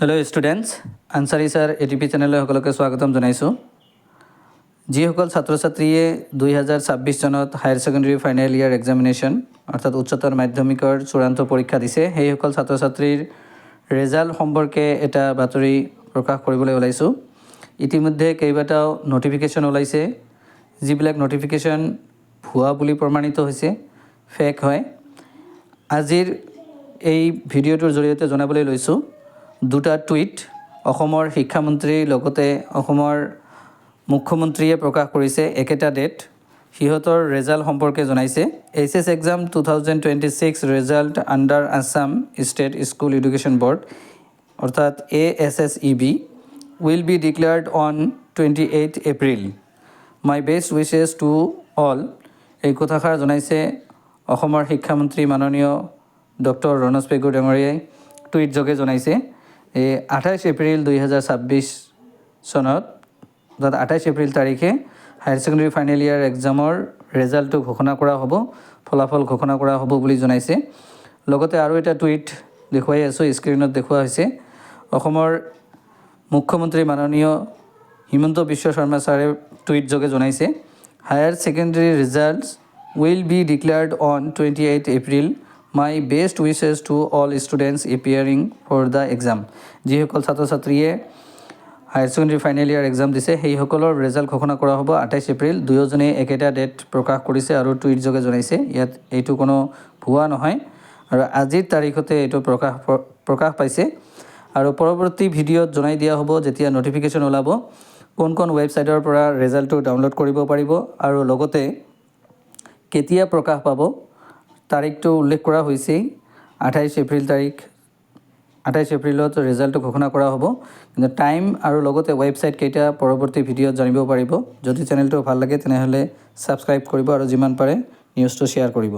Hello students Ansari sir ATP channel सकलोके स्वागतम जानाइছোঁ যিসকল ছাত্ৰ ছাত্ৰীয়ে 2026 চনত higher secondary final year examination অৰ্থাৎ উচ্চতৰ মাধ্যমিকৰ চূড়ান্ত পৰীক্ষা দিছে সেইসকল ছাত্ৰ ছাত্ৰীৰ ৰেজাল্ট সম্পৰ্কে এটা বাতৰি প্ৰকাশ কৰিবলৈ ওলাইছোঁ। ইতিমধ্যে কেইবাটাও নোটিফিকেশ্যন ওলাইছে, যিবিলাক নোটিফিকেশ্যন ভুৱা বুলি প্ৰমাণিত হৈছে, ফেক হয়। আজিৰ এই ভিডিঅ'টোৰ জৰিয়তে জনাবলৈ লৈছোঁ দুটা টুইট অসমৰ শিক্ষামন্ত্ৰীৰ লগতে অসমৰ মুখ্যমন্ত্ৰীয়ে প্ৰকাশ কৰিছে একেটা ডেট সিহঁতৰ ৰেজাল্ট সম্পৰ্কে জনাইছে। HS exam 2026 result under Assam state school education board অৰ্থাৎ ASSEB will be declared on 28 April. My best wishes to all. এই কথাষাৰ জনাইছে অসমৰ শিক্ষামন্ত্ৰী মাননীয় ডক্টৰ ৰণোজ পেগু ডাঙৰীয়াই টুইট যোগে জনাইছে। 28 এপ্ৰিল 2026 চনত অৰ্থাৎ 28 এপ্ৰিল তাৰিখে হায়াৰ সেকেন্ডাৰি ফাইনাল ইয়াৰ এক্সামৰ ৰেজাল্টটো ঘোষণা কৰা হ'ব, ফলাফল ঘোষণা কৰা হ'ব বুলি জনাইছে। লগতে আৰু এটা টুইট দেখুৱাই আছোঁ, স্ক্ৰীনত দেখুওৱা হৈছে। অসমৰ মুখ্যমন্ত্ৰী মাননীয় হিমন্ত বিশ্ব শৰ্মা ছাৰে টুইট যোগে জনাইছে higher secondary results will be declared on 28 April. My best wishes to all students appearing for the exam. যিসকল ছাত্ৰ ছাত্ৰীয়ে higher secondary final year exam দিছে সেইসকলৰ ৰেজাল্ট ঘোষণা কৰা হ'ব 28 এপ্ৰিল। দুয়োজনে একেটা ডেট প্ৰকাশ কৰিছে আৰু টুইট যোগে জনাইছে। ইয়াত এইটো কোনো ভুৱা নহয় আৰু আজিৰ তাৰিখতে এইটো প্ৰকাশ পাইছে আৰু পৰৱৰ্তী ভিডিঅ'ত জনাই দিয়া হ'ব যেতিয়া নোটিফিকেশ্যন ওলাব কোন কোন ৱেবছাইটৰ পৰা ৰেজাল্টটো ডাউনলোড কৰিব পাৰিব আৰু লগতে কেতিয়া প্ৰকাশ পাব তাৰিখটো উল্লেখ কৰা হৈছেই 28 এপ্ৰিল তাৰিখ। 28 এপ্ৰিলত ৰেজাল্টটো ঘোষণা কৰা হ'ব, কিন্তু টাইম আৰু লগতে ৱেবছাইট কেইটা পৰৱৰ্তী ভিডিঅ'ত জানিব পাৰিব। যদি চেনেলটো ভাল লাগে তেনেহ'লে ছাবস্ক্ৰাইব কৰিব আৰু যিমান পাৰে নিউজটো শ্বেয়াৰ কৰিব।